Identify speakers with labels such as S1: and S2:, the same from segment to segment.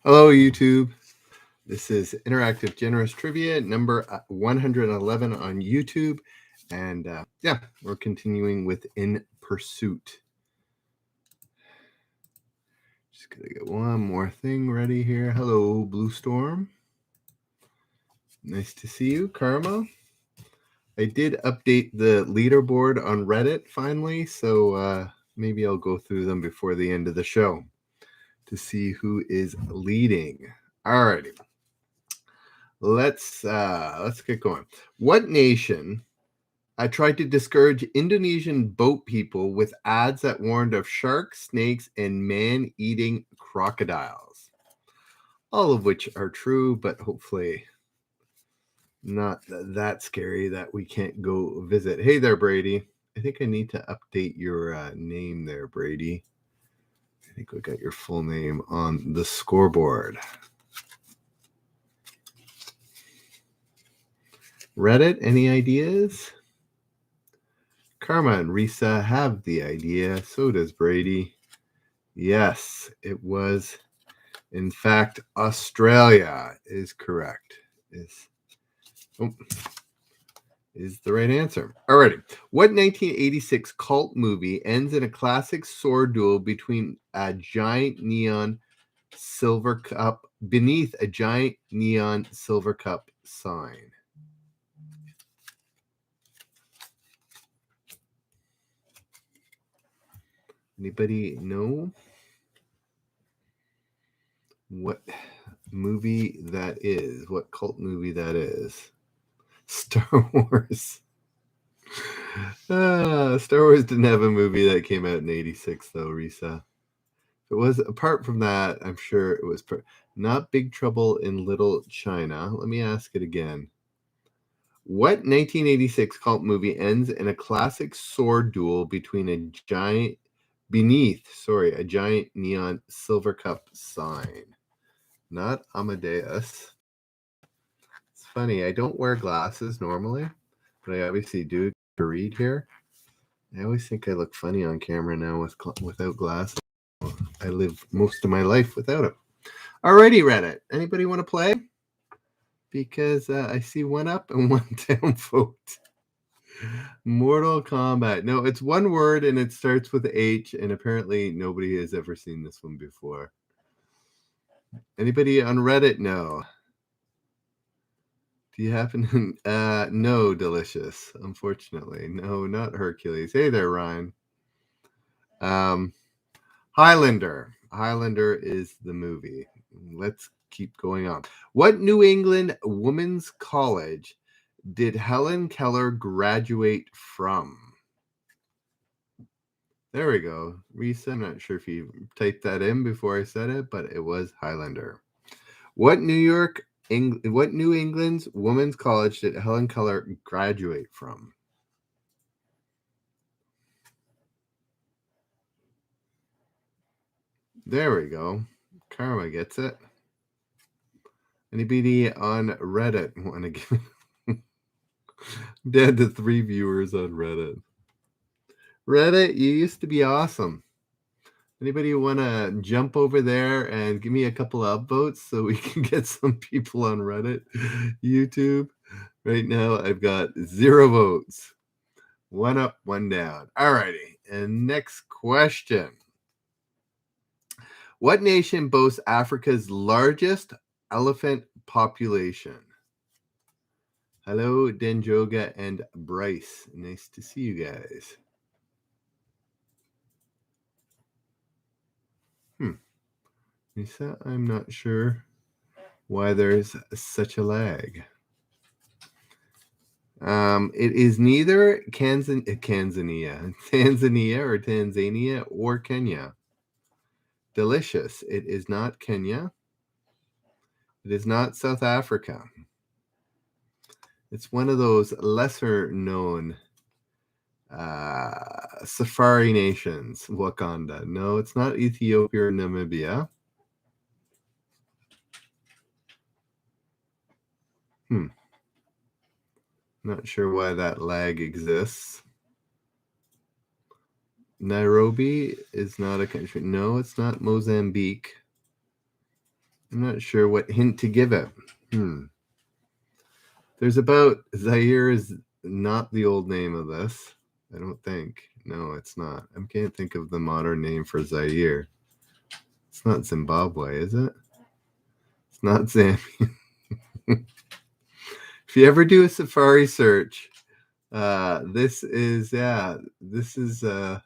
S1: Hello, YouTube. This is Interactive Generous Trivia number 111 on YouTube. And yeah, we're continuing with In Pursuit. Just going to get one more thing ready here. Hello, Blue Storm. Nice to see you, Karma. I did update the leaderboard on Reddit finally, so maybe I'll go through them before the end of the show to see who is leading. Alrighty. Let's get going. What nation tried to discourage Indonesian boat people with ads that warned of sharks, snakes, and man-eating crocodiles? All of which are true, but hopefully not that scary that we can't go visit. Hey there, Brady. I think I need to update your name there, Brady. I think we got your full name on the scoreboard. Reddit, any ideas? Karma and Risa have the idea. So does Brady. Yes, it was, in fact, Australia is correct. Is the right answer. Alrighty. What 1986 cult movie ends in a classic sword duel between a giant neon silver cup beneath a giant neon silver cup sign? Anybody know what movie that is? What cult movie that is? Star Wars. Star Wars didn't have a movie that came out in 86, though, Risa. It was, apart from that, I'm sure it was not Big Trouble in Little China. Let me ask it again. What 1986 cult movie ends in a classic sword duel between a giant neon silver cup sign? Not Amadeus. It's funny, I don't wear glasses normally, but I obviously do to read here. I always think I look funny on camera now without glasses. I live most of my life without it. Alrighty, Reddit. Anybody want to play? Because I see one up and one down vote. Mortal Kombat. No, it's one word and it starts with H, and apparently nobody has ever seen this one before. Anybody on Reddit? No. Do you happen to... no, Delicious. Unfortunately. No, not Hercules. Hey there, Ryan. Highlander. Highlander is the movie. Let's keep going on. What New England women's college did Helen Keller graduate from? There we go. Risa, I'm not sure if you typed that in before I said it, but it was Highlander. What New England's women's college did Helen Keller graduate from? There we go. Karma gets it. Anybody on Reddit want to give? Down to 3 viewers on Reddit. Reddit, you used to be awesome. Anybody want to jump over there and give me a couple of upvotes so we can get some people on Reddit, YouTube? Right now, I've got 0 votes. 1 up, 1 down. Alrighty. And next question. What nation boasts Africa's largest elephant population? Hello, Denjoga and Bryce. Nice to see you guys. Lisa, I'm not sure why there's such a lag. It is neither Tanzania or Kenya. Delicious. It is not Kenya. It is not South Africa. It's one of those lesser known safari nations. Wakanda. No, it's not Ethiopia or Namibia. Not sure why that lag exists. Nairobi is not a country. No, it's not Mozambique. I'm not sure what hint to give it. There's about Zaire is not the old name of this. I don't think. No, it's not. I can't think of the modern name for Zaire. It's not Zimbabwe, is it? It's not Zambia. If you ever do a Safari search, this is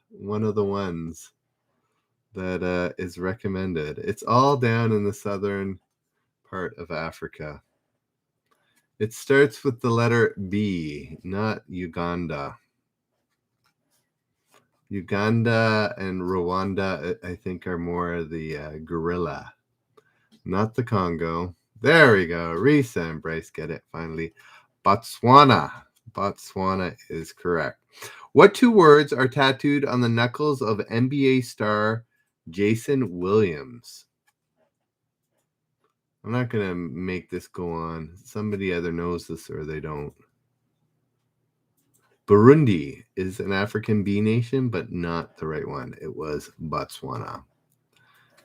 S1: one of the ones that is recommended. It's all down in the southern part of Africa. It starts with the letter B, not Uganda. Uganda and Rwanda, I think, are more the gorilla, not the Congo. There we go. Risa and Bryce get it finally. Botswana. Botswana is correct. What two words are tattooed on the knuckles of NBA star Jason Williams? I'm not going to make this go on. Somebody either knows this or they don't. Burundi is an African bee nation, but not the right one. It was Botswana.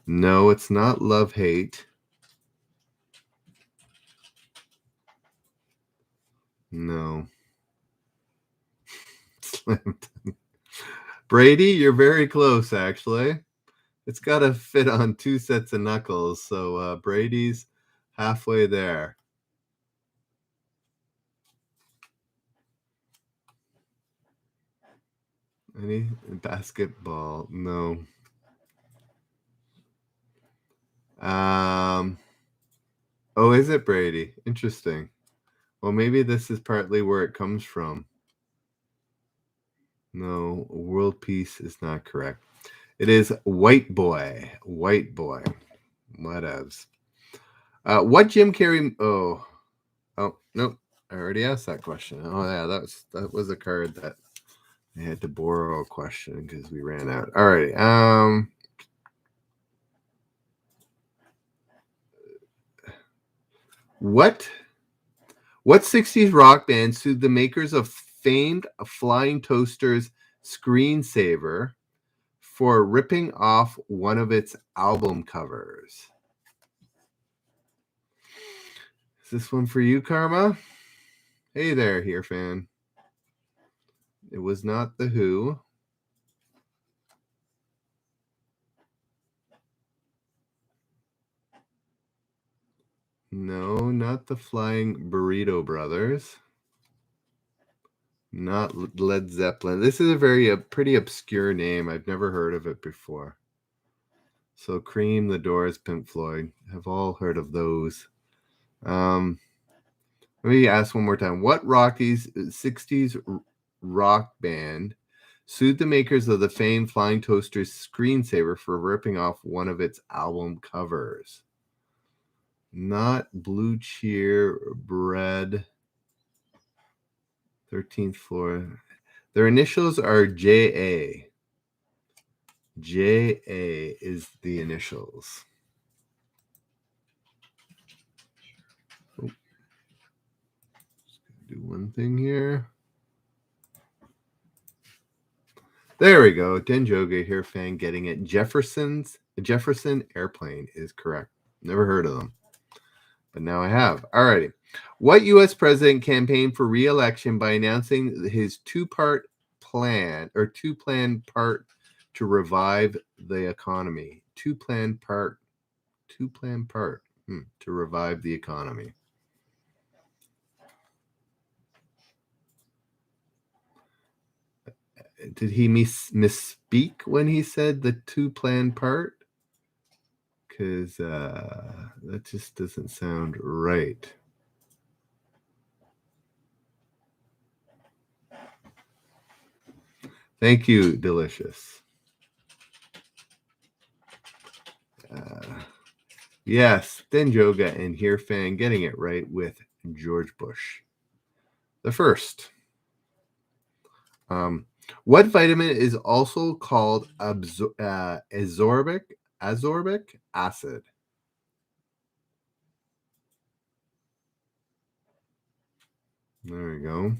S1: No, it's not love-hate. No. Brady, you're very close, actually. It's got to fit on two sets of knuckles, so Brady's halfway there. Any basketball? No. Oh, is it Brady? Interesting. Well, maybe this is partly where it comes from. No, world peace is not correct. It is white boy. White boy. Whatevs. What Jim Carrey? Oh, nope. I already asked that question. Oh yeah, that was a card that I had to borrow a question because we ran out. All right. What 60s rock band sued the makers of famed Flying Toaster's screensaver for ripping off one of its album covers? Is this one for you, Karma? Hey there, here fan. It was not The Who. No, not the Flying Burrito Brothers. Not Led Zeppelin. This is a pretty obscure name. I've never heard of it before. So Cream, The Doors, Pink Floyd. Have all heard of those. Let me ask one more time. What 60s rock band sued the makers of the famed Flying Toaster's screensaver for ripping off one of its album covers? Not Blue Cheer Bread. 13th floor. Their initials are JA. JA is the initials. Oh. Just gonna do one thing here. There we go. Denjoga here, fan getting it. Jefferson Airplane is correct. Never heard of them, but now I have. Alrighty. What U.S. president campaigned for re-election by announcing his two-plan part to revive the economy? Two-plan part to revive the economy. Did he misspeak when he said the two-plan part? Because that just doesn't sound right. Thank you, Delicious. Yes, Denjoga and here fan getting it right with George Bush the first. What vitamin is also called ascorbic acid? There we go.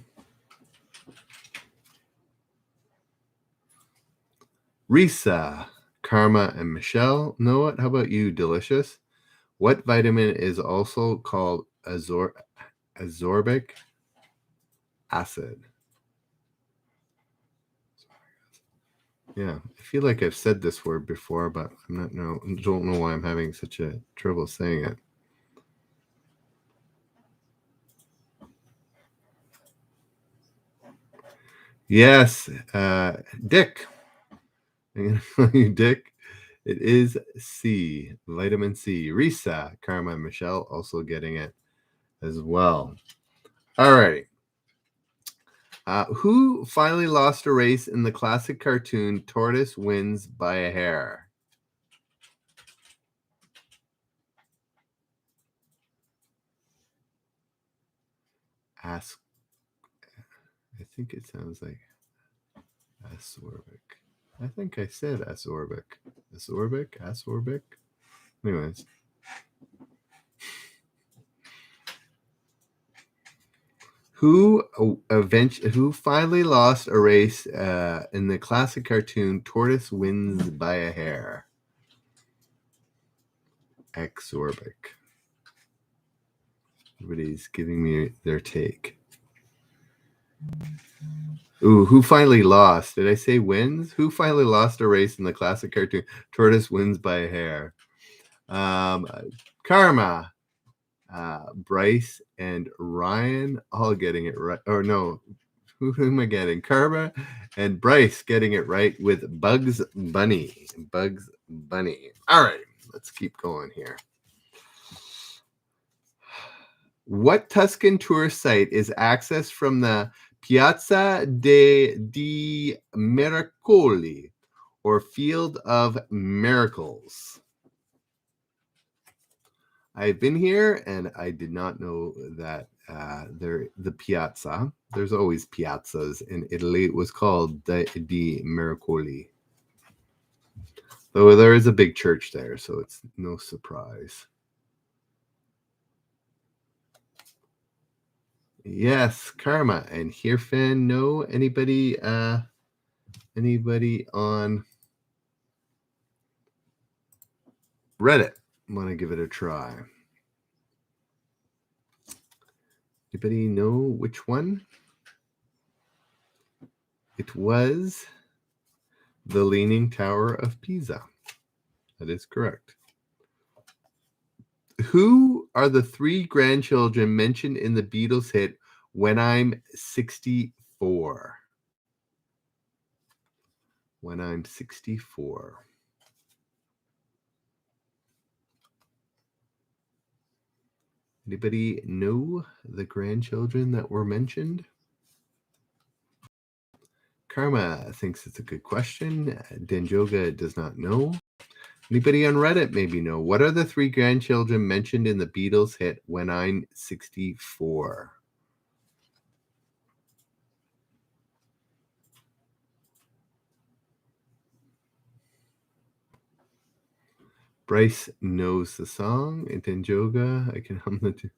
S1: Risa, Karma, and Michelle know it. How about you, Delicious? What vitamin is also called ascorbic acid? Yeah, I feel like I've said this word before, but don't know why I'm having such a trouble saying it. Yes, Dick. I'm gonna call you Dick. It is C, vitamin C. Risa, Karma, and Michelle also getting it as well. All right. Who finally lost a race in the classic cartoon Tortoise Wins by a Hair? Ask. I think it sounds like ascorbic. I think I said ascorbic. Ascorbic. Anyways. Who finally lost a race in the classic cartoon Tortoise Wins by a Hair? Exorbic. Everybody's giving me their take. Ooh, who finally lost? Did I say wins? Who finally lost a race in the classic cartoon Tortoise Wins by a Hair? Karma, Bryce, and Ryan all getting it right. Or no, who am I getting? Karma and Bryce getting it right with Bugs Bunny. Bugs Bunny. All right, let's keep going here. What Tuscan tourist site is accessed from the Piazza di Miracoli or Field of Miracles? I've been here and I did not know that the piazza. There's always piazzas in Italy. It was called di Miracoli. Though there is a big church there, so it's no surprise. Yes, Karma and here fan. No, anybody on Reddit want to give it a try? Anybody know which one? It was the Leaning Tower of Pisa. That is correct. Who are the three grandchildren mentioned in the Beatles hit When I'm 64? When I'm 64. Anybody know the grandchildren that were mentioned? Karma thinks it's a good question. Denjoga does not know. Anybody on Reddit maybe know? What are the three grandchildren mentioned in the Beatles hit When I'm 64? Bryce knows the song. Denjoga, I can hum the two.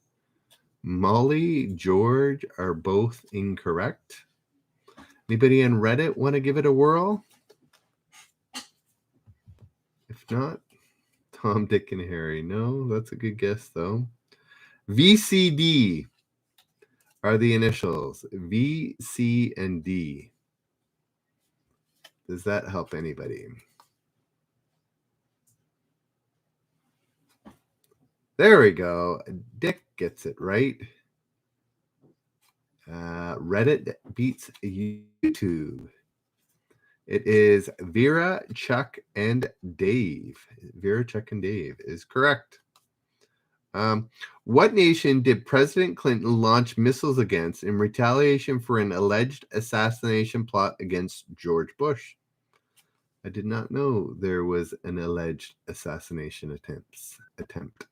S1: Molly, George are both incorrect. Anybody on Reddit want to give it a whirl? If not, Tom, Dick, and Harry. No, that's a good guess, though. VCD are the initials. V, C, and D. Does that help anybody? There we go. Dick gets it right. Reddit beats YouTube. It is Vera, Chuck, and Dave. Vera, Chuck, and Dave is correct. What nation did President Clinton launch missiles against in retaliation for an alleged assassination plot against George Bush? I did not know there was an alleged assassination attempt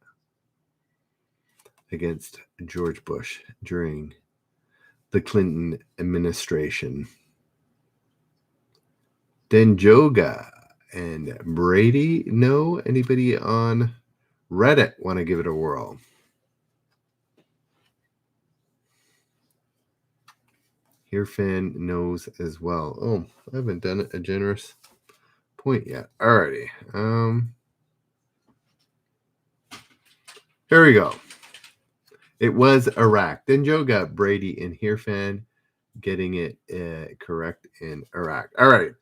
S1: against George Bush during the Clinton administration. Denjoga and Brady, no? Anybody on Reddit want to give it a whirl? Here fan knows as well. Oh, I haven't done a generous point yet. Alrighty. Here we go. It was Iraq. Then Joe got Brady and Hirfan getting it correct in Iraq. All right.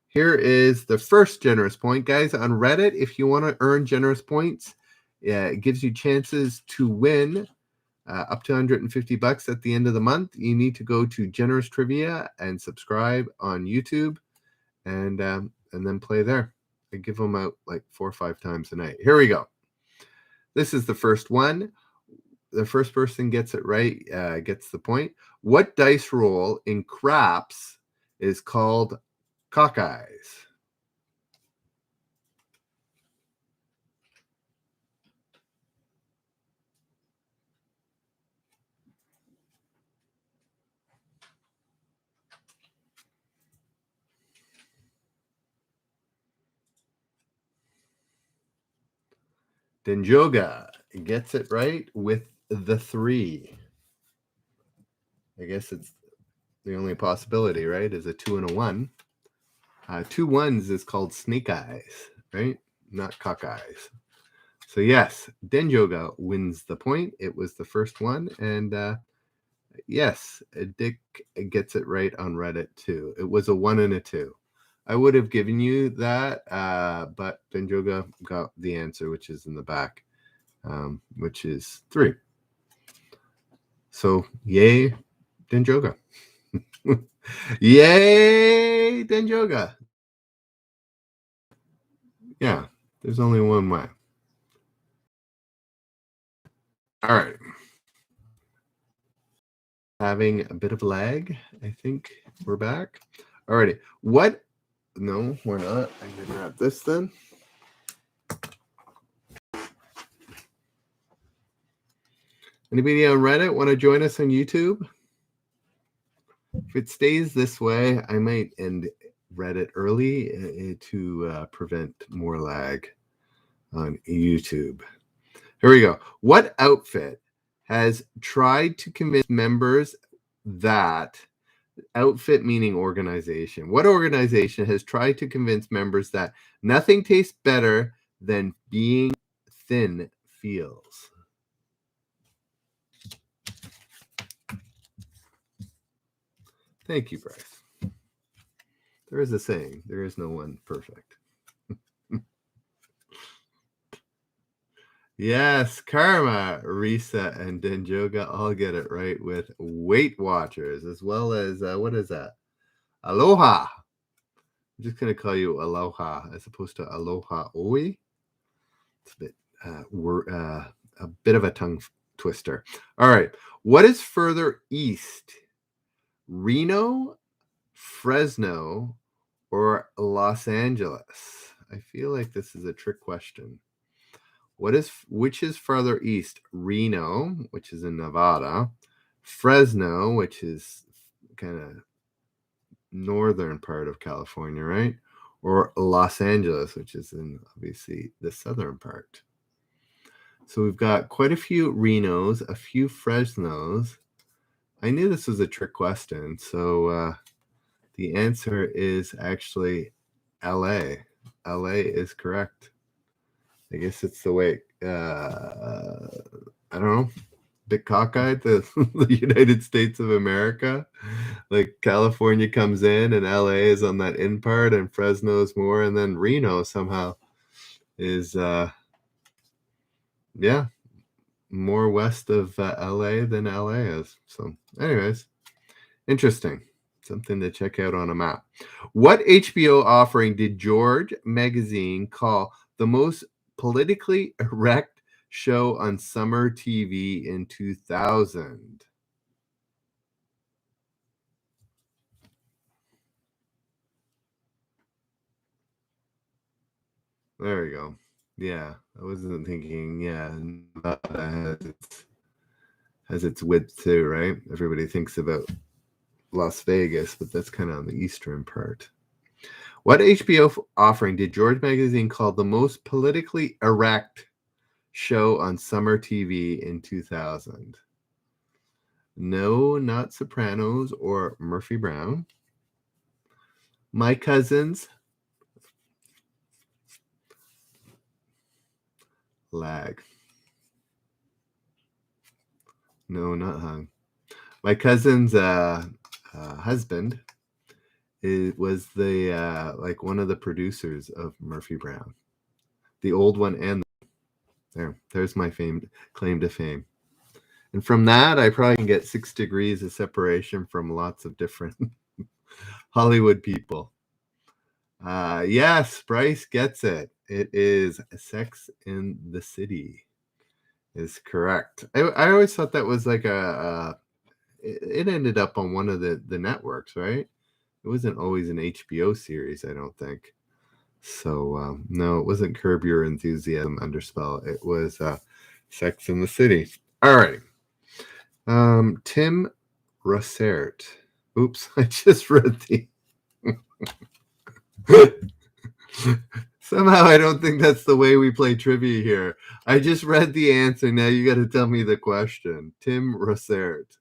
S1: Here is the first generous point. Guys, on Reddit, if you want to earn generous points, it gives you chances to win up to $150 at the end of the month. You need to go to Generous Trivia and subscribe on YouTube and then play there. I give them out like 4 or 5 times a night. Here we go. This is the first one. The first person gets it right gets the point. What dice roll in craps is called cockeyes? Denjoga gets it right with the 3. I guess it's the only possibility, right? Is a 2 and a 1. 2 1s is called snake eyes, right? Not cockeyes. So yes, Denjoga wins the point. It was the first one, and yes, Dick gets it right on Reddit too. It was a 1 and a 2. I would have given you that, but Denjoga got the answer, which is in the back, which is 3. So yay, Denjoga. Yay, Denjoga. Yeah, there's only one way. All right. Having a bit of lag. I think we're back. All righty. What? No, we're not. I'm going to grab this then. Anybody on Reddit want to join us on YouTube? If it stays this way, I might end Reddit early to prevent more lag on YouTube. Here we go. What outfit has tried to convince members that outfit meaning organization? What organization has tried to convince members that nothing tastes better than being thin feels? Thank you, Bryce. There is a saying, there is no one perfect. Yes, Karma, Risa, and Denjoga all get it right with Weight Watchers, as well as, what is that? Aloha. I'm just going to call you Aloha as opposed to Aloha Oi. It's a bit, a bit of a tongue twister. All right. What is further east? Reno, Fresno, or Los Angeles? I feel like this is a trick question. Which is farther east? Reno, which is in Nevada, Fresno, which is kind of northern part of California, right? Or Los Angeles, which is in obviously the southern part. So we've got quite a few Renos, a few Fresnos. I knew this was a trick question, so the answer is actually LA. LA is correct. I guess it's the way, I don't know, bit cockeyed, the United States of America. Like California comes in and LA is on that in part and Fresno's more. And then Reno somehow is, more west of LA than LA is. So anyways, interesting. Something to check out on a map. What HBO offering did George Magazine call the most politically erect show on summer TV in 2000? There we go. Yeah, I wasn't thinking. Yeah, Nevada has its width too, right? Everybody thinks about Las Vegas, but that's kind of on the eastern part. What HBO offering did George Magazine call the most politically erect show on summer TV in 2000? No, not Sopranos or Murphy Brown. My Cousins. Lag. No, not hung. My cousin's husband was the like one of the producers of Murphy Brown, the old one, and there's my claim to fame. And from that, I probably can get 6 degrees of separation from lots of different Hollywood people. Yes, Bryce gets it. It is Sex in the City is correct. I always thought that was like it ended up on one of the networks, right? It wasn't always an HBO series, I don't think. So no, it wasn't Curb Your Enthusiasm underspell. It was Sex in the City. All right. Tim Russert. Oops, I just read the somehow I don't think that's the way we play trivia here. I just read the answer. Now you got to tell me the question. Tim Russert.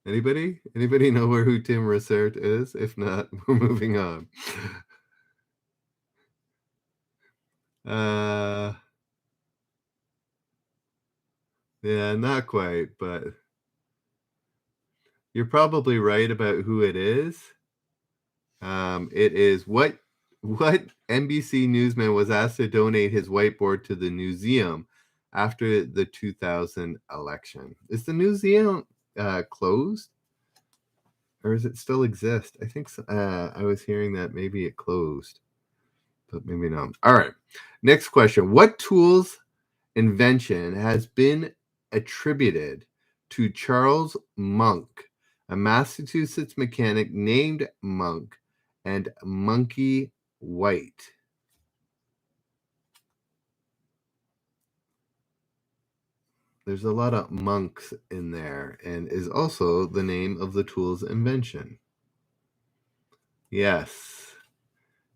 S1: Anybody know who Tim Russert is? If not, we're moving on. Yeah, not quite, but you're probably right about who it is. It is what NBC newsman was asked to donate his whiteboard to the museum after the 2000 election. Is the museum closed, or does it still exist? I think so. I was hearing that maybe it closed, but maybe not. All right. Next question. What tool's invention has been attributed to Charles Monk, a Massachusetts mechanic named Monk, and Monkey White? There's a lot of monks in there, and is also the name of the tool's invention. Yes.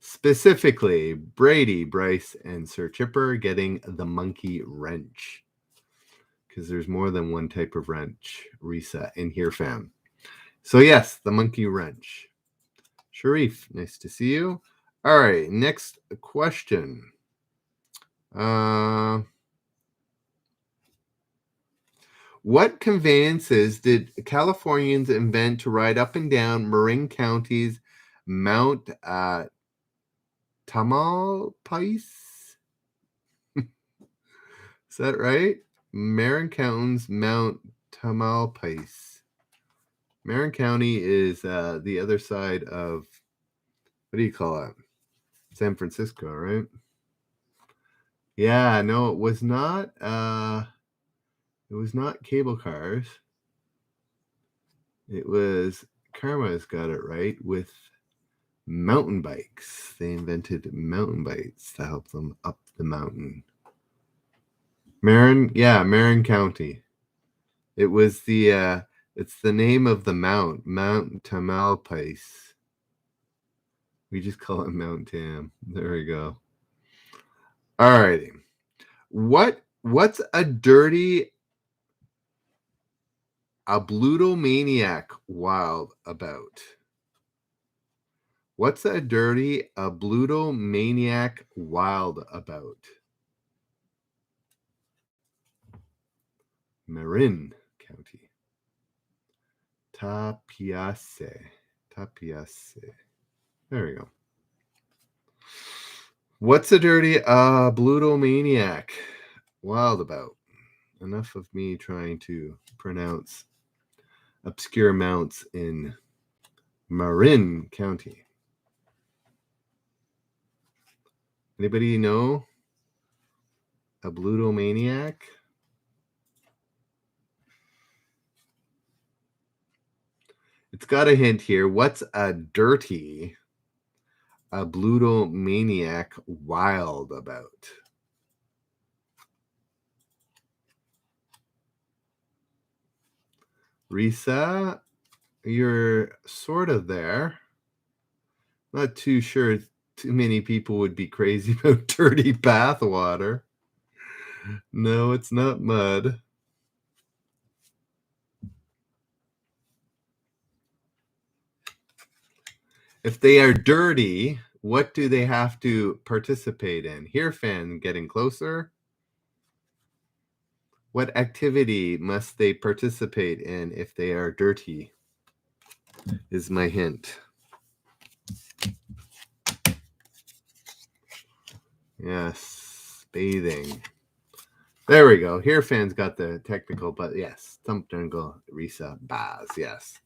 S1: Specifically, Brady, Bryce, and Sir Chipper getting the monkey wrench. Because there's more than one type of wrench, Risa, in here, fam. So yes, the monkey wrench. Sharif, nice to see you. All right, next question. What conveyances did Californians invent to ride up and down Marin County's Mount Tamalpais? Is that right? Marin County's Mount Tamalpais. Marin County is the other side of, what do you call it? San Francisco, right? Yeah, no, it was not. It was not cable cars. It was, Karma's got it right, with mountain bikes. They invented mountain bikes to help them up the mountain. Marin County. It was it's the name of the Mount Tamalpais. We just call it Mount Tam. There we go. All righty. What's a dirty ablutomaniac wild about? What's a dirty ablutomaniac wild about? Marin County. Tapiase. There we go. What's a dirty ablutomaniac wild about? Enough of me trying to pronounce obscure mounts in Marin County. Anybody know a blutomaniac? It's got a hint here. What's a dirty ablutomaniac wild about? Risa, you're sort of there. Not too sure too many people would be crazy about dirty bathwater. No, it's not mud. If they are dirty, what do they have to participate in? Here, fan, getting closer. What activity must they participate in if they are dirty? Is my hint. Yes, bathing. There we go. Here fans got the technical, but yes, thump jungle, Risa, Baz, yes.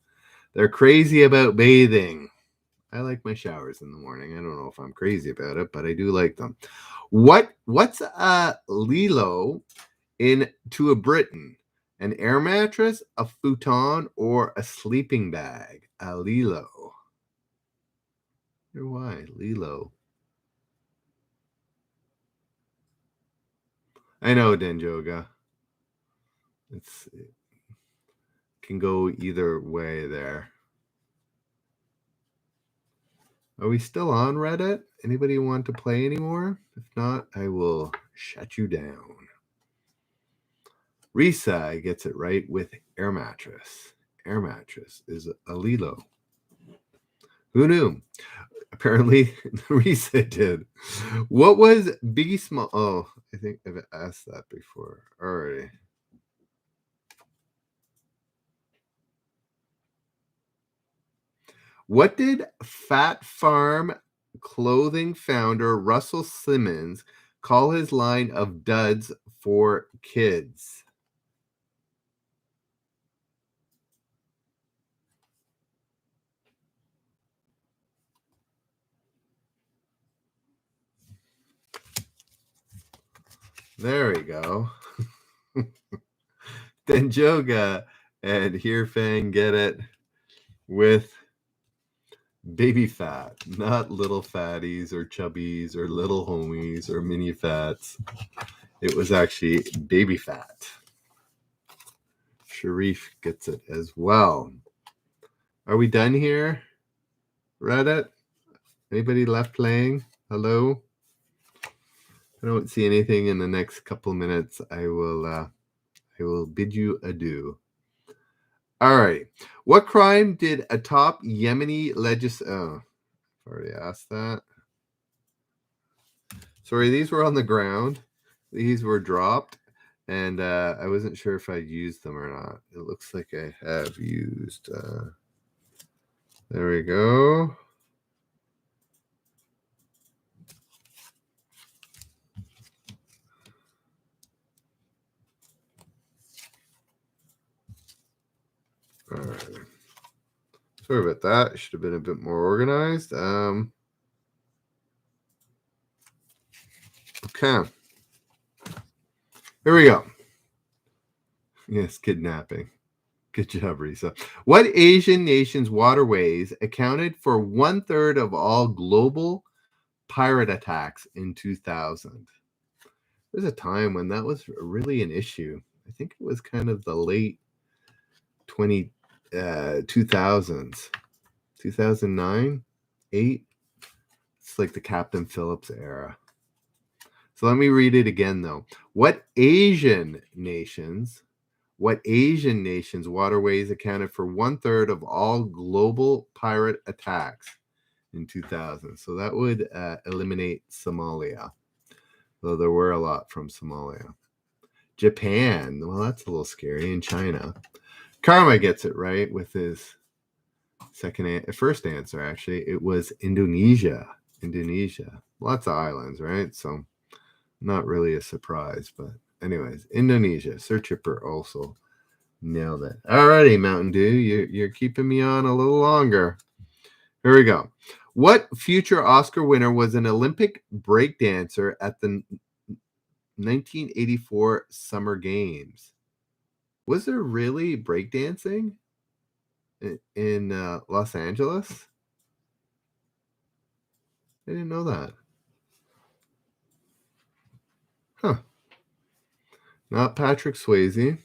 S1: They're crazy about bathing. I like my showers in the morning. I don't know if I'm crazy about it, but I do like them. What's a Lilo to a Briton? An air mattress, a futon, or a sleeping bag? A Lilo. Why? Lilo. I know, Denjoga. It can go either way there. Are we still on Reddit? Anybody want to play anymore? If not, I will shut you down. Risa gets it right with air mattress. Air mattress is a Lilo. Who knew? Apparently, Risa did. What was Biggie Small? Oh, I think I've asked that before already. What did Fat Farm clothing founder Russell Simmons call his line of duds for kids? There we go. Denjoga and Hearfang get it with baby fat, not little fatties or chubbies or little homies or mini fats. It was actually baby fat. Sharif gets it as well. Are we done here? Reddit? Anybody left playing? Hello? I don't see anything in the next couple minutes. I will bid you adieu. All right. What crime did a top Yemeni I've already asked that. Sorry, these were on the ground. These were dropped, and I wasn't sure if I'd used them or not. It looks like I have used. There we go. All right. Sorry about that. Should have been a bit more organized. Okay. Here we go. Yes, kidnapping. Good job, Risa. What Asian nation's waterways accounted for 1/3 of all global pirate attacks in 2000? There's a time when that was really an issue. I think it was kind of the late 2000s, 2009, 8. It's like the Captain Phillips era. So let me read it again, though. What Asian nations waterways accounted for 1/3 of all global pirate attacks in 2000? So that would eliminate Somalia, though there were a lot from Somalia. Japan, well, that's a little scary. And China. Karma gets it right with his first answer, actually. It was Indonesia. Lots of islands, right? So not really a surprise, but anyways, Indonesia. Sir Chipper also nailed it. Alrighty, Mountain Dew, you're keeping me on a little longer. Here we go. What future Oscar winner was an Olympic breakdancer at the 1984 Summer Games? Was there really breakdancing in Los Angeles? I didn't know that. Huh. Not Patrick Swayze.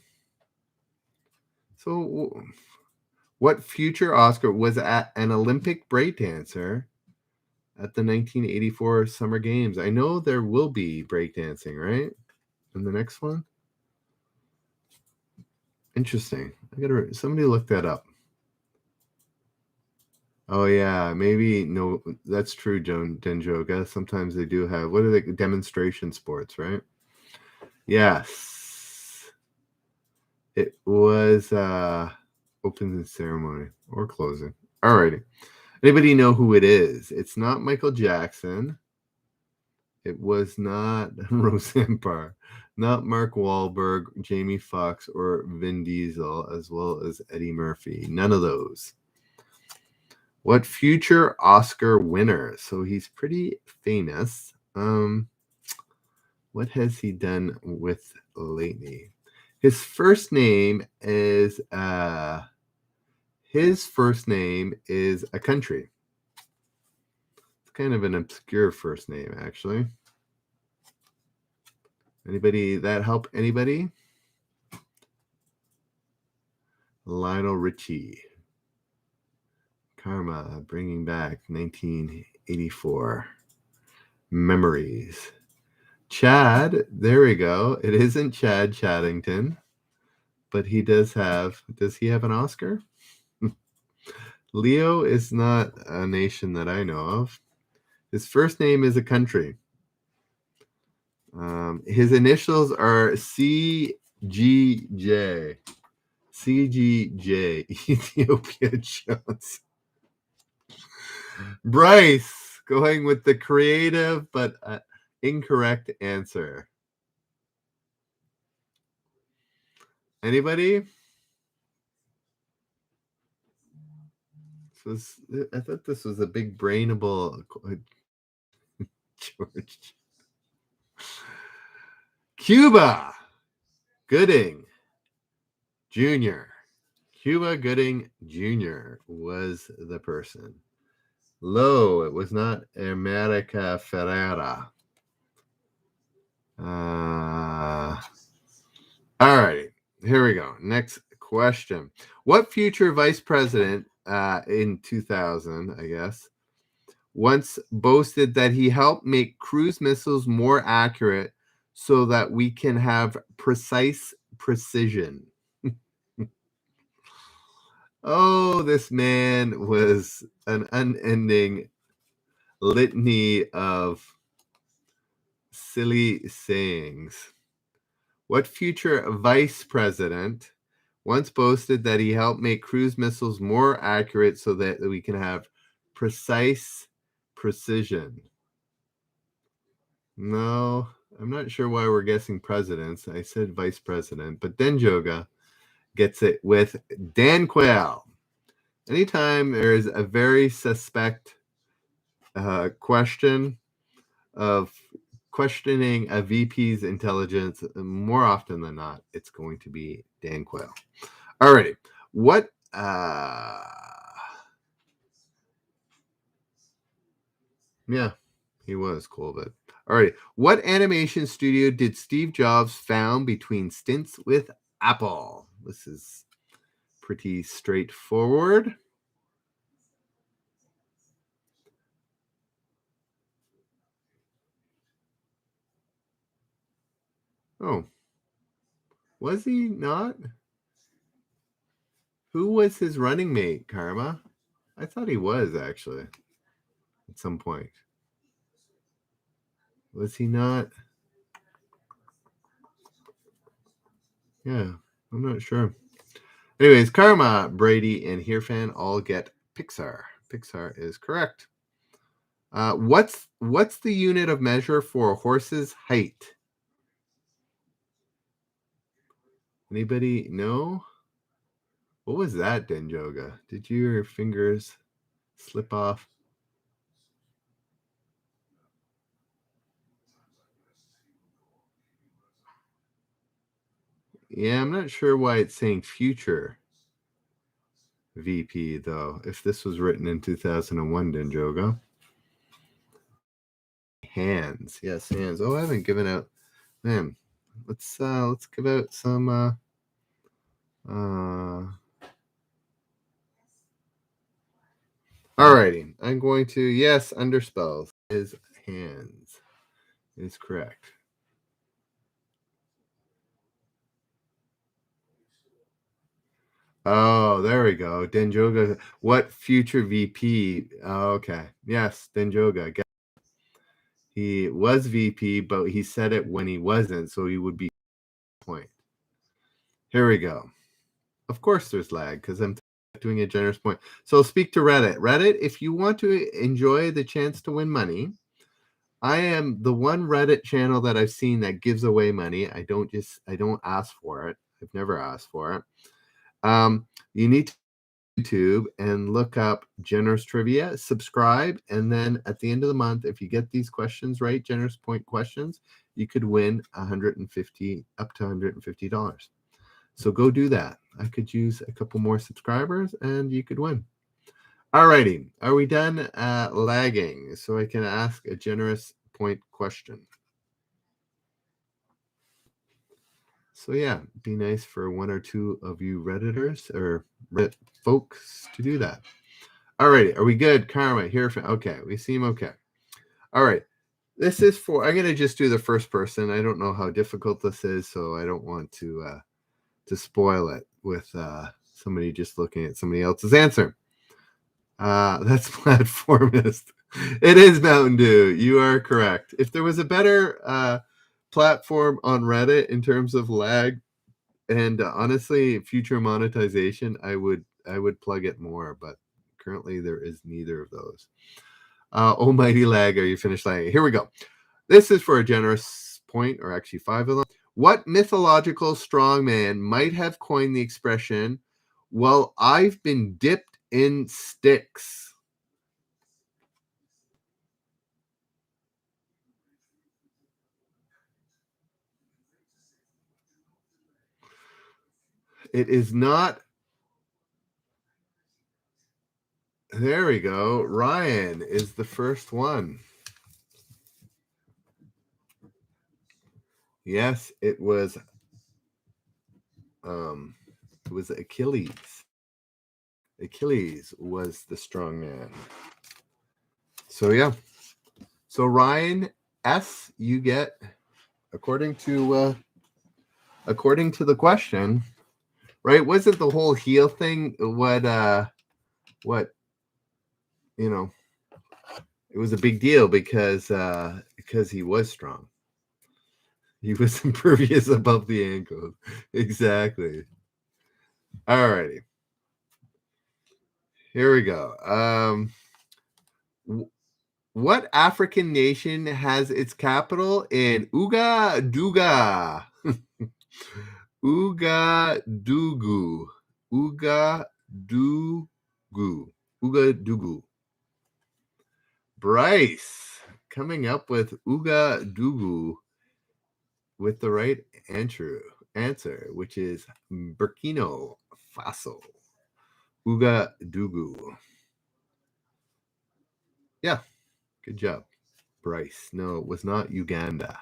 S1: So, what future Oscar was an Olympic breakdancer at the 1984 Summer Games? I know there will be breakdancing, right? In the next one? Interesting. Somebody look that up. Oh yeah, maybe no. That's true, Denjoga. Sometimes they do have, what are they, demonstration sports, right? Yes. It was opening ceremony or closing. Alrighty. Anybody know who it is? It's not Michael Jackson. It was not Roseanne Barr, not Mark Wahlberg, Jamie Foxx, or Vin Diesel, as well as Eddie Murphy. None of those. What future Oscar winner? So he's pretty famous. What has he done with lately? His first name is a country. It's kind of an obscure first name, actually. Anybody that help anybody? Lionel Richie. Karma, bringing back 1984 memories. Chad, there we go. It isn't Chad Chaddington, but he does he have an Oscar? Leo is not a nation that I know of. His first name is a country. His initials are CGJ. CGJ. Ethiopia Jones. Bryce, going with the creative but incorrect answer. Anybody? I thought this was a big brainable George. Cuba Gooding Jr. Cuba Gooding Jr. was the person. Low, it was not America Ferrera. All right, here we go. Next question. What future vice president in 2000, I guess, once boasted that he helped make cruise missiles more accurate so that we can have precise precision? Oh, this man was an unending litany of silly sayings. What future vice president once boasted that he helped make cruise missiles more accurate so that we can have precise precision? No, I'm not sure why we're guessing presidents. I said vice president, but Denjoga gets it with Dan Quayle. Anytime there's a very suspect question of questioning a VP's intelligence, more often than not, it's going to be Dan Quayle. Alrighty. What yeah, he was cool, but alrighty. What animation studio did Steve Jobs found between stints with Apple? This is pretty straightforward. Oh, was he not? Who was his running mate, Karma? I thought he was actually at some point. Was he not? Yeah, I'm not sure. Anyways, Karma, Brady, and Heerfan all get Pixar. Pixar is correct. What's the unit of measure for a horse's height? Anybody know? What was that, Denjoga? Did your fingers slip off? Yeah, I'm not sure why it's saying future VP, though, if this was written in 2001, Denjoga. Hands. Yes, hands. Oh, I haven't given out. Man, let's give out some alrighty. I'm going to yes, under spells. His hands is correct. Oh, there we go. Denjoga. What future VP? Oh, okay. Yes, Denjoga. He was VP, but he said it when he wasn't, so he would be point. Here we go. Of course there's lag because I'm doing a generous point. So speak to Reddit. Reddit, if you want to enjoy the chance to win money, I am the one Reddit channel that I've seen that gives away money. I don't ask for it. I've never asked for it. You need to YouTube and look up generous trivia, subscribe, and then at the end of the month, if you get these questions right, generous point questions, you could win up to $150. So go do that. I could use a couple more subscribers and you could win. All righty. Are we done lagging so I can ask a generous point question? So yeah, be nice for one or two of you Redditors or Reddit folks to do that. All righty. Are we good? Karma, here. Okay. We seem okay. All right. This is for, I'm going to just do the first person. I don't know how difficult this is, so I don't want to spoil it with somebody just looking at somebody else's answer. That's platformist. It is Mountain Dew. You are correct. If there was a better platform on Reddit in terms of lag and honestly future monetization, I would plug it more, but currently there is neither of those. Almighty lag, are you finished lagging? Here we go. This is for a generous point, or actually 5 of them. What mythological strongman might have coined the expression, "Well, I've been dipped in sticks"? It is not. There we go. Ryan is the first one. Yes, it was Achilles. Achilles was the strong man. So yeah. So Ryan S, you get, according to the question, right? Wasn't the whole heel thing what it was a big deal because he was strong. He was impervious above the ankles. Exactly. All righty. Here we go. What African nation has its capital in Ouagadougou? Ouagadougou. Ouagadougou. Ouagadougou. Bryce coming up with Ouagadougou with the right answer, which is Burkina Faso. Ouagadougou. Yeah, good job, Bryce. No, it was not Uganda.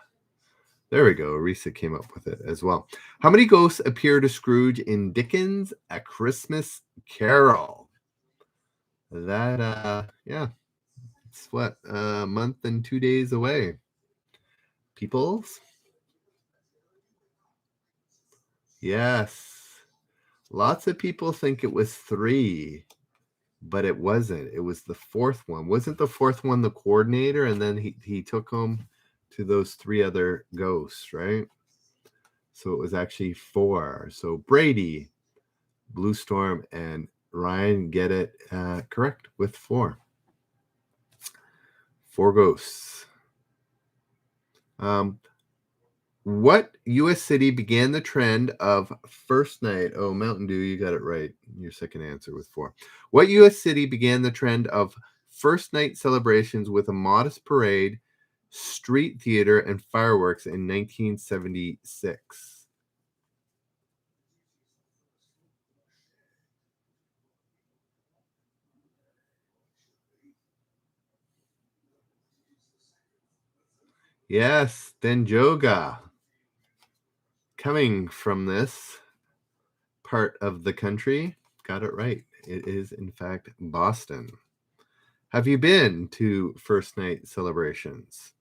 S1: There we go. Arisa came up with it as well. How many ghosts appear to Scrooge in Dickens' A Christmas Carol? That, yeah, it's what, a month and 2 days away. Peoples? Yes. Lots of people think it was 3, but it wasn't. It was the 4th one. Wasn't the 4th one the coordinator? And then he took him to those 3 other ghosts, right? So it was actually 4. So Brady, Blue Storm, and Ryan get it correct with 4. 4 ghosts. What U.S. city began the trend of first night? Oh, Mountain Dew, you got it right. Your second answer with 4. What U.S. city began the trend of first night celebrations with a modest parade, street theater, and fireworks in 1976? Yes, Denjoga. Coming from this part of the country, got it right. It is, in fact, Boston. Have you been to first night celebrations?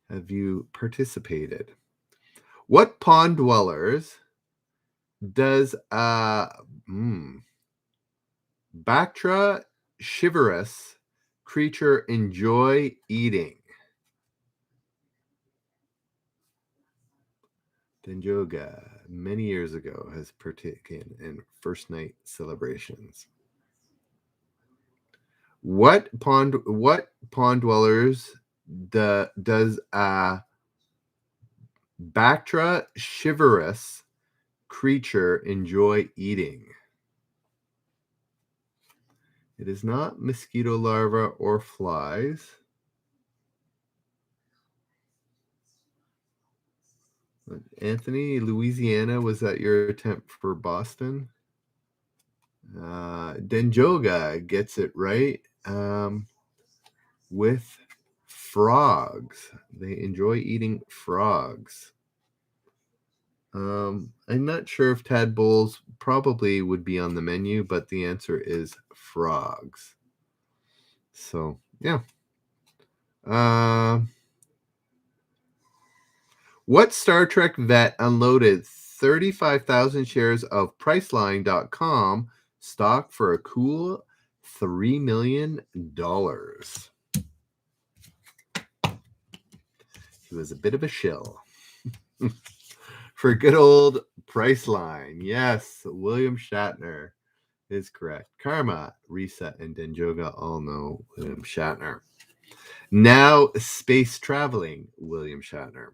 S1: Have you participated? What pond dwellers does Bactra chivorus creature enjoy eating? Denjoga, many years ago, has partaken in first night celebrations. What pond dwellers does a Bactra chivorus creature enjoy eating? It is not mosquito larvae or flies. Anthony, Louisiana, was that your attempt for Boston? Denjoga gets it right with frogs. They enjoy eating frogs. I'm not sure if tadpoles probably would be on the menu, but the answer is frogs. So, yeah. What Star Trek vet unloaded 35,000 shares of Priceline.com stock for a cool $3 million? He was a bit of a shill. For good old Priceline. Yes, William Shatner is correct. Karma, Reset, and Denjoga all know William Shatner. Now space traveling, William Shatner.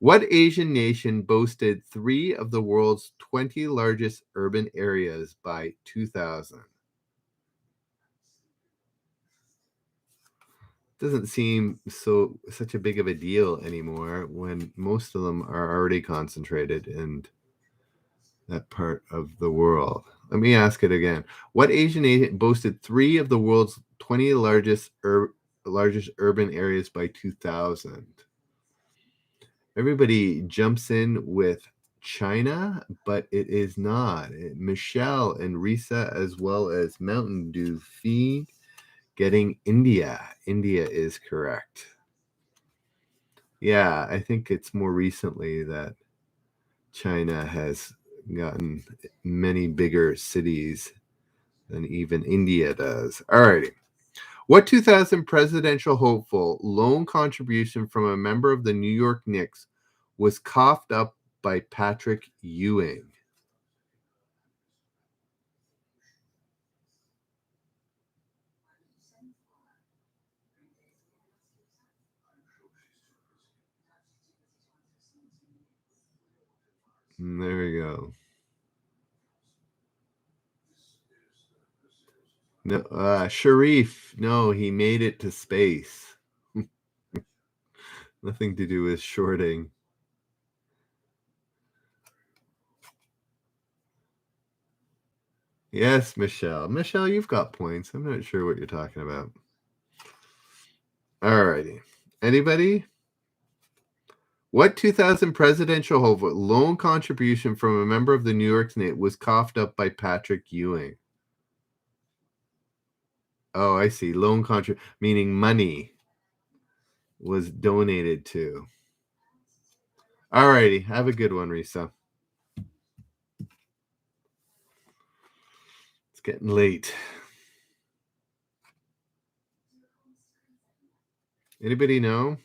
S1: What Asian nation boasted 3 of the world's 20 largest urban areas by 2000? Doesn't seem such a big of a deal anymore when most of them are already concentrated in that part of the world. Let me ask it again. What Asian nation boasted 3 of the world's 20 largest urban areas by 2000? Everybody jumps in with China, but it is not. Michelle and Risa, as well as Mountain Dew Feed, getting India. India is correct. Yeah, I think it's more recently that China has gotten many bigger cities than even India does. Alrighty. What 2000 presidential hopeful loan contribution from a member of the New York Knicks was coughed up by Patrick Ewing? There we go. No, Sharif. No, he made it to space. Nothing to do with shorting. Yes, Michelle. Michelle, you've got points. I'm not sure what you're talking about. Alrighty. Anybody? What 2000 presidential hopeful loan contribution from a member of the New York Knicks was coughed up by Patrick Ewing? Oh, I see. Loan contribution, meaning money, was donated to. Alrighty. Have a good one, Risa. It's getting late. Anybody know?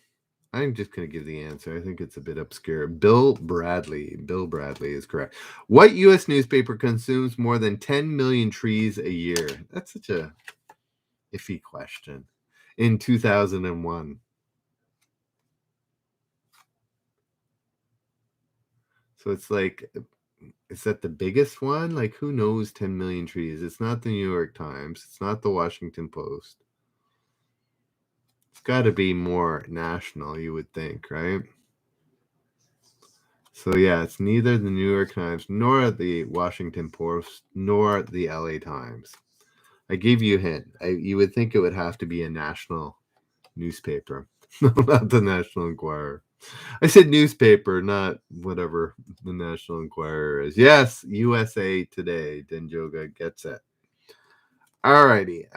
S1: I'm just going to give the answer. I think it's a bit obscure. Bill Bradley. Bill Bradley is correct. What U.S. newspaper consumes more than 10 million trees a year? That's such a iffy question. In 2001. So it's like, is that the biggest one? Like, who knows 10 million trees? It's not the New York Times. It's not the Washington Post. It's got to be more national, you would think, right? So yeah, it's neither the New York Times nor the Washington Post nor the LA Times. I gave you a hint. You would think it would have to be a national newspaper, not the National Enquirer. I said newspaper, not whatever the National Enquirer is. Yes, USA Today. Denjoga gets it. Alrighty.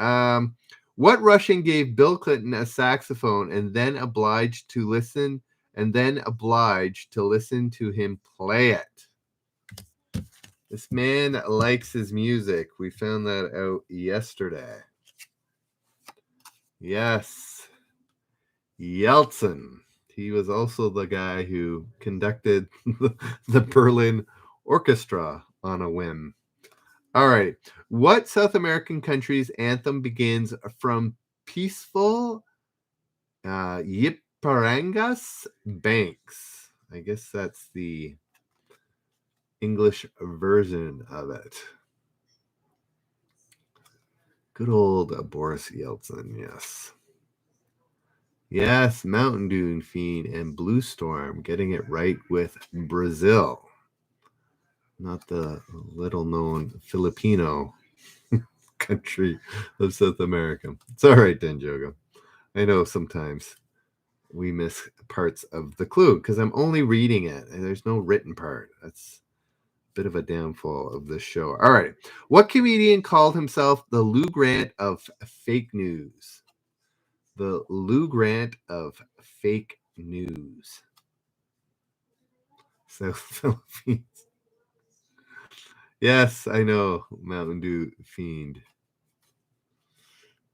S1: What Russian gave Bill Clinton a saxophone and then obliged to listen to him play it? This man likes his music. We found that out yesterday. Yes. Yeltsin. He was also the guy who conducted the Berlin Orchestra on a whim. All right. What South American country's anthem begins from peaceful Yiparangas banks? I guess that's the English version of it. Good old Boris Yeltsin, yes. Yes, Mountain Dew Fiend and Blue Storm getting it right with Brazil. Not the little-known Filipino country of South America. It's all right, Denjogo. I know sometimes we miss parts of the clue because I'm only reading it and there's no written part. That's a bit of a downfall of this show. All right. What comedian called himself the Lou Grant of fake news? The Lou Grant of fake news. South Philippines. Yes, I know. Mountain Dew Fiend.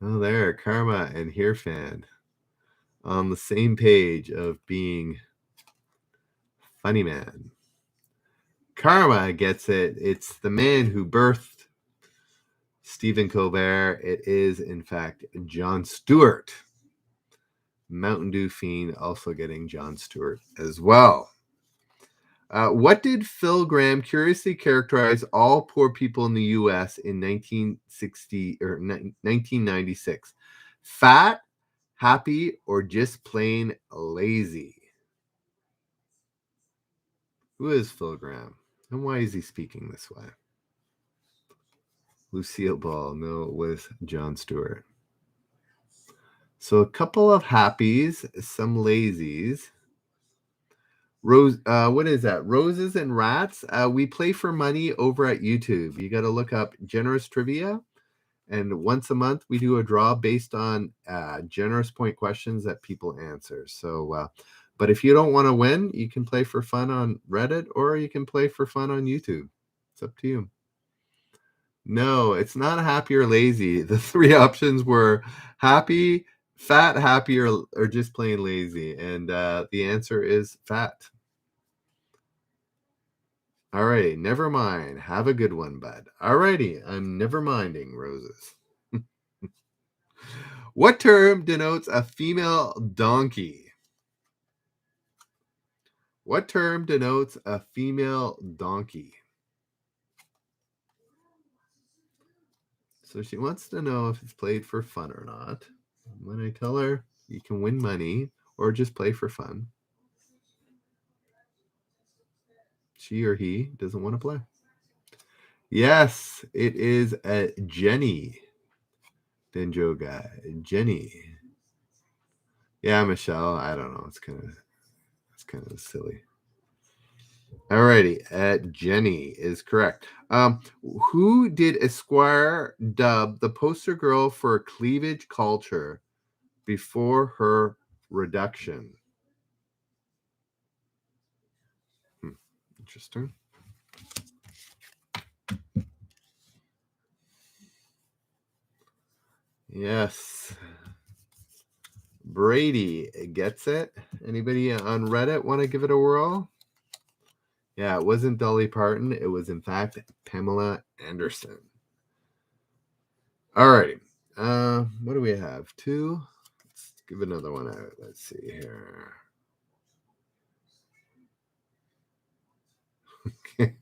S1: Oh, there. Karma and Fan on the same page of being funny man. Karma gets it. It's the man who birthed Stephen Colbert. It is, in fact, Jon Stewart. Mountain Dew Fiend also getting Jon Stewart as well. What did Phil Graham curiously characterize all poor people in the U.S. in 1996? Fat, happy, or just plain lazy? Who is Phil Graham? And why is he speaking this way? Lucille Ball. No, it was Jon Stewart. So a couple of happies, some lazies. What is that? Roses and Rats. We play for money over at YouTube. You got to look up Generous Trivia, and once a month we do a draw based on generous point questions that people answer. So, but if you don't want to win, you can play for fun on Reddit or you can play for fun on YouTube. It's up to you. No, it's not happy or lazy. The three options were happy, fat, happy, or just plain lazy. And the answer is fat. All right, never mind. Have a good one, bud. All righty, I'm never minding, Roses. What term denotes a female donkey? What term denotes a female donkey? So she wants to know if it's played for fun or not. When I tell her you can win money or just play for fun, she or he doesn't want to play. Yes, it is a Jenny. Denjoga. Jenny. Yeah, Michelle. I don't know. It's kind of silly. Alrighty. Jenny is correct. Who did Esquire dub the poster girl for cleavage culture before her reduction? Interesting. Yes. Brady gets it. Anybody on Reddit want to give it a whirl? Yeah, it wasn't Dolly Parton. It was, in fact, Pamela Anderson. All right. What do we have? Two? Let's give another one out. Let's see here. Okay.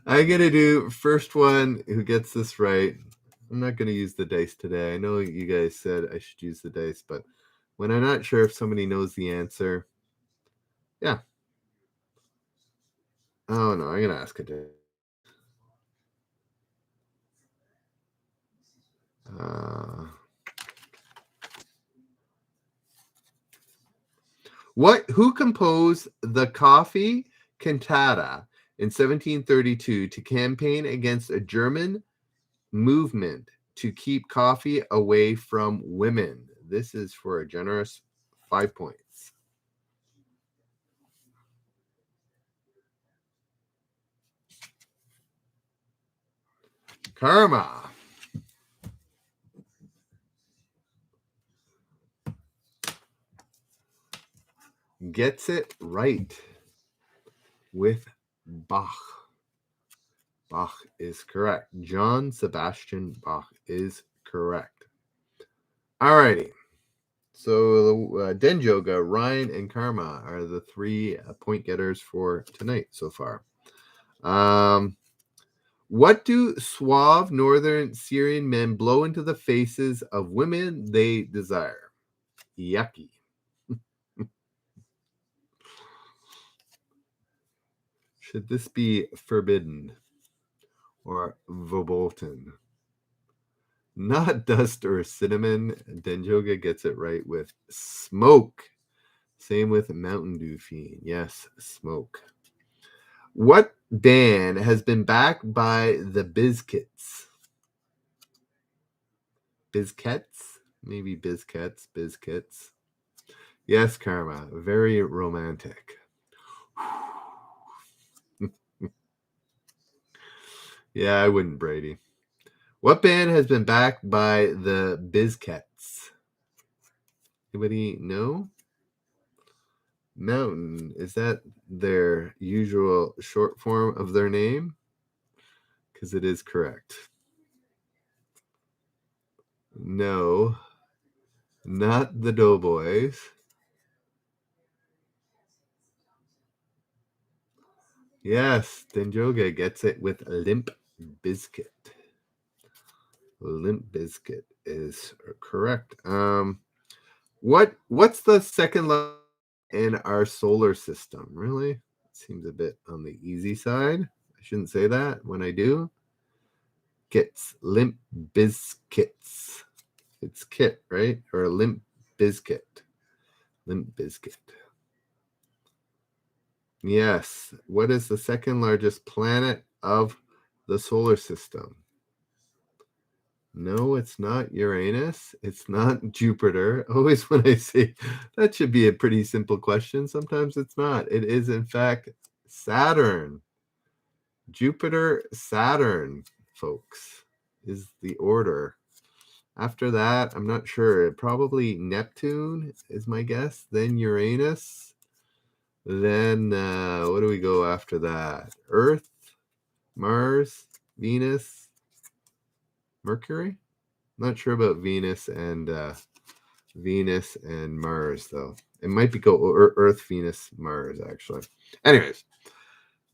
S1: I'm going to do first one who gets this right. I'm not going to use the dice today. I know you guys said I should use the dice, but when I'm not sure if somebody knows the answer, yeah. Oh, no, I'm going to ask a dice. Who composed the Coffee Cantata in 1732 to campaign against a German movement to keep coffee away from women? This is for a generous 5 points. Karma. gets it right with Bach. Bach is correct. John Sebastian Bach is correct. Alrighty. So Denjoga, Ryan, and Karma are the 3 point getters for tonight so far. What do suave northern Syrian men blow into the faces of women they desire? Yucky. Should this be forbidden or verboten? Not dust or cinnamon. Denjoga gets it right with smoke. Same with Mountain Dew Fiend. Yes, smoke. What band has been backed by the Bizkits? Bizkets? Maybe Bizkets. Bizkits. Yes, Karma. Very romantic. Yeah, I wouldn't, Brady. What band has been backed by the Bizkets? Anybody know? Mountain. Is that their usual short form of their name? Because it is correct. No, not the Doughboys. Yes, Denjoga gets it with Limp Bizkit. Limp Bizkit is correct. What's the second level in our solar system? Really? Seems a bit on the easy side. I shouldn't say that when I do. Gets Limp Bizkits. It's Kit, right? Or Limp Bizkit. Limp Bizkit. Yes. What is the second largest planet of the solar system? No, it's not Uranus. It's not Jupiter. Always when I say that should be a pretty simple question, sometimes it's not. It is, in fact, Saturn. Jupiter, Saturn, folks, is the order. After that, I'm not sure. Probably Neptune is my guess. Then Uranus. Then what do we go after that? Earth, Mars, Venus, Mercury. Not sure about Venus and Mars though. It might be Earth, Venus, Mars actually. Anyways,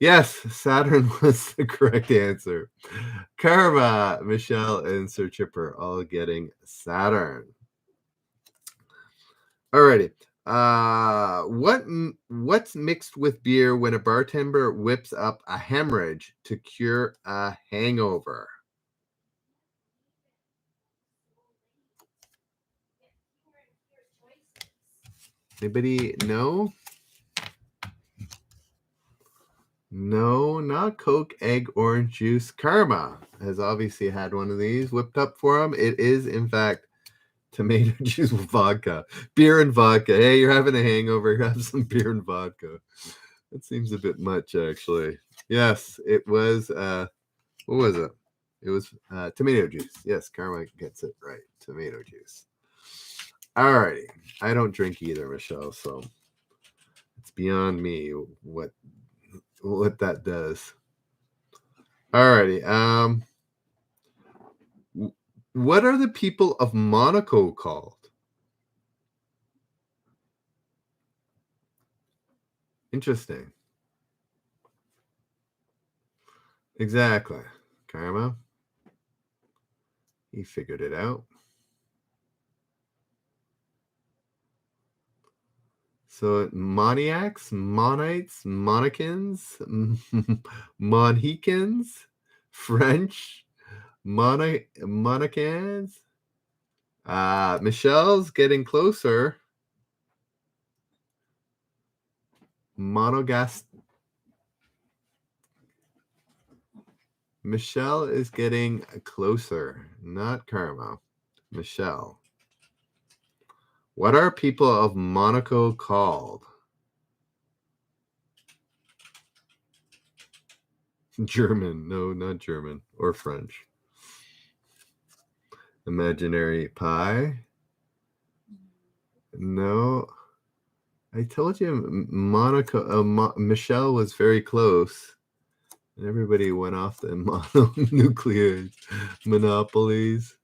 S1: yes, Saturn was the correct answer. Karma, Michelle, and Sir Chipper all getting Saturn. Alrighty. What's mixed with beer when a bartender whips up a hemorrhage to cure a hangover? Anybody know? No, not Coke, egg, orange juice. Karma has obviously had one of these whipped up for him. It is, in fact, tomato juice with vodka. Beer and vodka. Hey, you're having a hangover. Have some beer and vodka. That seems a bit much, actually. Yes, it was, what was it? It was tomato juice. Yes, Karma gets it right. Tomato juice. All righty. I don't drink either, Michelle, so it's beyond me what that does. Alrighty. What are the people of Monaco called? Interesting. Exactly. Karma. He figured it out. So Moniacs, Monites, Monicans, Mohicans, French, Monicans. Michelle's getting closer. Monogast. Michelle is getting closer, not Karma. Michelle. What are people of Monaco called? German. No, not German. Or French. Imaginary pie. No. I told you Monica, Michelle was very close. And everybody went off the mononuclear monopolies.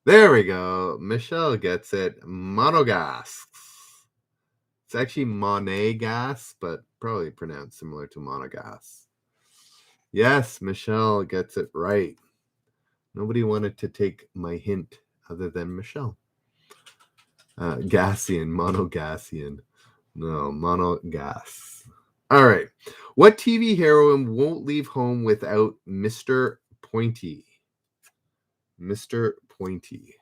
S1: There we go. Michelle gets it. Monogas. It's actually monegas, but probably pronounced similar to monogas. Yes, Michelle gets it right. Nobody wanted to take my hint other than Michelle. Gassian, monogassian. No, monogas. All right. What TV heroine won't leave home without Mr. Pointy? Mr. Pointy.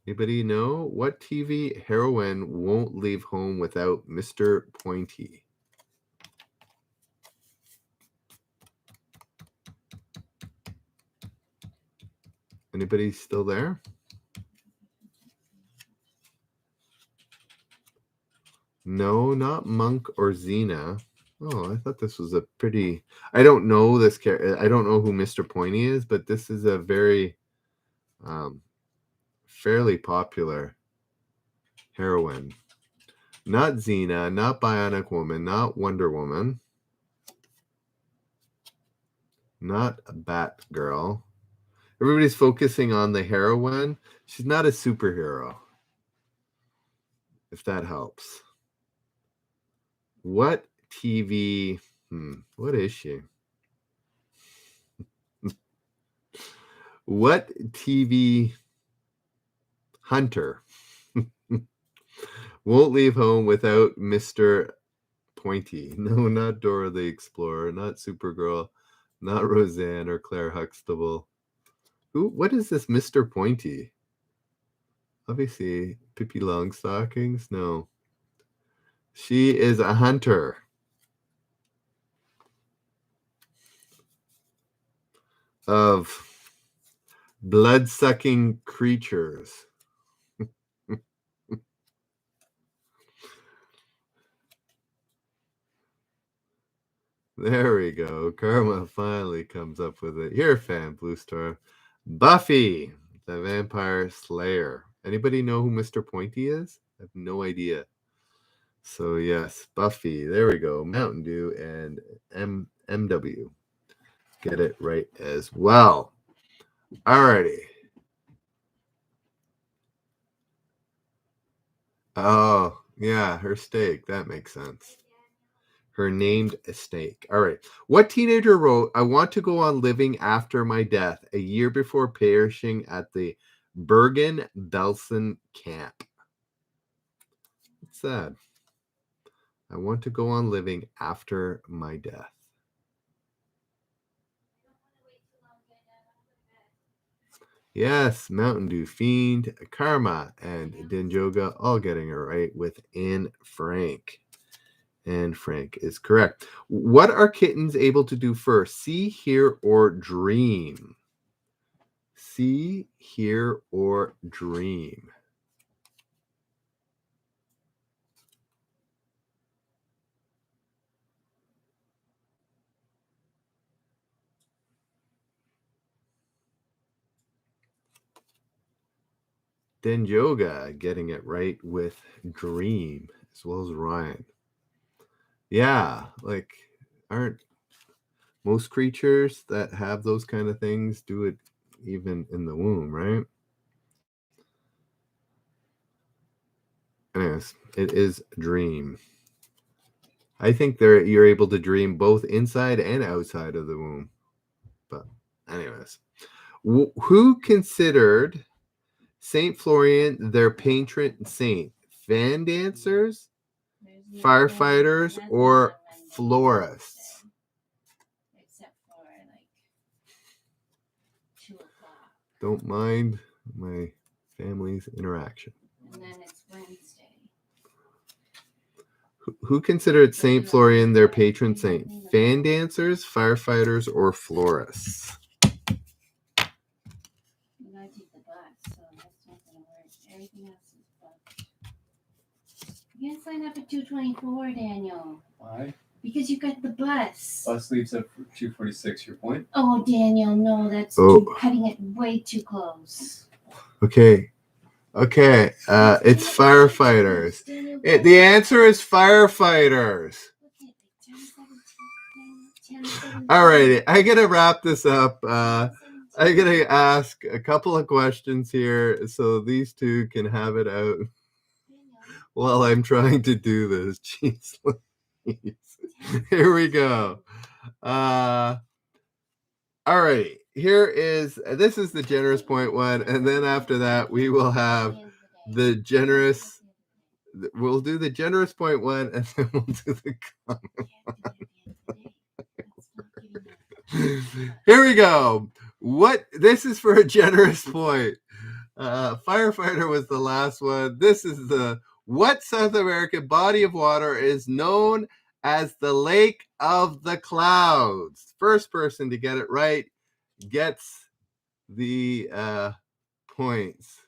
S1: Anybody know what TV heroine won't leave home without Mr. Pointy? Anybody still there? No, not Monk or Xena. Oh, I thought this was a pretty... I don't know this character. I don't know who Mr. Pointy is, but this is a very fairly popular heroine. Not Xena, not Bionic Woman, not Wonder Woman, not Batgirl. Everybody's focusing on the heroine. She's not a superhero, if that helps. What TV... what is she? What TV hunter won't leave home without Mr. Pointy? No, not Dora the Explorer, not Supergirl, not Roseanne or Claire Huxtable. What is this Mr. Pointy? Obviously, Pippi Longstockings? No. She is a hunter of blood-sucking creatures. There we go. Karma finally comes up with it. You're a fan, Blue Star. Buffy, the Vampire Slayer. Anybody know who Mr. Pointy is? I have no idea. So yes, Buffy. There we go. Mountain Dew and MW. Get it right as well. Alrighty. Oh, yeah, her steak. That makes sense. Her named snake. All right. What teenager wrote, "I want to go on living after my death," a year before perishing at the Bergen-Belsen camp? It's sad. I want to go on living after my death. Yes, Mountain Dew Fiend, Karma, and Dinjoga all getting it right with Anne Frank. And Frank is correct. What are kittens able to do first? See, hear, or dream? See, hear, or dream? Denjoga getting it right with dream, as well as Ryan. Yeah, like, aren't most creatures that have those kind of things do it even in the womb, right? Anyways, it is dream. I think you're able to dream both inside and outside of the womb. But anyways, who considered Saint Florian their patron saint? Fan dancers, firefighters, or florists?
S2: Except for like 2 o'clock.
S1: Don't mind my family's interaction.
S2: And then it's Wednesday.
S1: Who considered Saint Florian their patron saint? Fan dancers, firefighters, or florists?
S2: You gotta take the bus, so that's not gonna work. Everything else is booked. You can't sign up at 2:24, Daniel.
S3: Why?
S2: Because you got the bus.
S3: Bus leaves at 2:46. Your point?
S2: Oh, Daniel, no, that's cutting it way too close.
S1: Okay. It's firefighters. The answer is firefighters. All righty. I gotta wrap this up. I gotta ask a couple of questions here so these two can have it out while I'm trying to do this. Jeez. Here we go. All right. This is the generous point one, and then after that we will have the generous. We'll do the generous point one, and then we'll do the common one. Here we go. This is for a generous point. Firefighter was the last one. This is what South American body of water is known as the Lake of the Clouds? First person to get it right gets the points.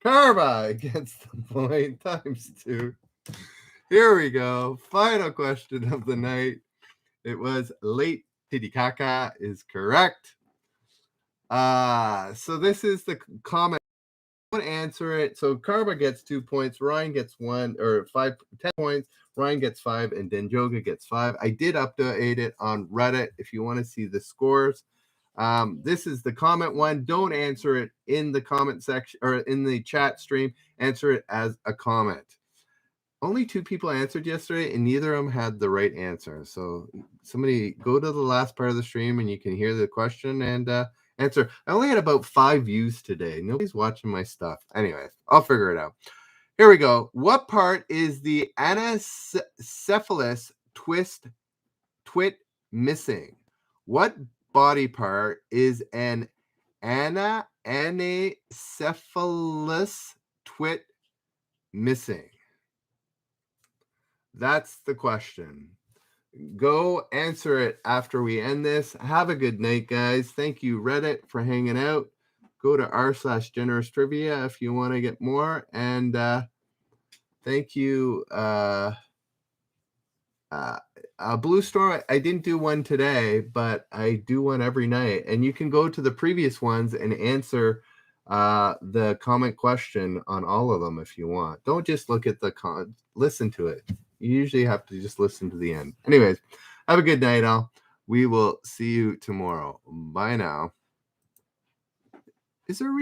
S1: Karma gets the point times 2. Here we go. Final question of the night. It was Lake Titicaca is correct. So this is the comment. Don't answer it. So Karma gets 2 points. Ryan gets 10 points. Ryan gets 5, and Denjoga gets 5. I did update it on Reddit if you want to see the scores. This is the comment one. Don't answer it in the comment section or in the chat stream. Answer it as a comment. Only 2 people answered yesterday, and neither of them had the right answer. So somebody go to the last part of the stream, and you can hear the question and answer. I only had about 5 views today. Nobody's watching my stuff. Anyway, I'll figure it out. Here we go. What part is the anencephalous twit missing? What body part is an anencephalous twit missing? That's the question. Go answer it after we end this. Have a good night, guys. Thank you, Reddit, for hanging out. Go to r/generous trivia if you want to get more. And thank you, Blue Storm. I didn't do one today, but I do one every night. And you can go to the previous ones and answer the comment question on all of them if you want. Don't just look at the listen to it. You usually have to just listen to the end. Anyways, have a good night, all. We will see you tomorrow. Bye now. Is there a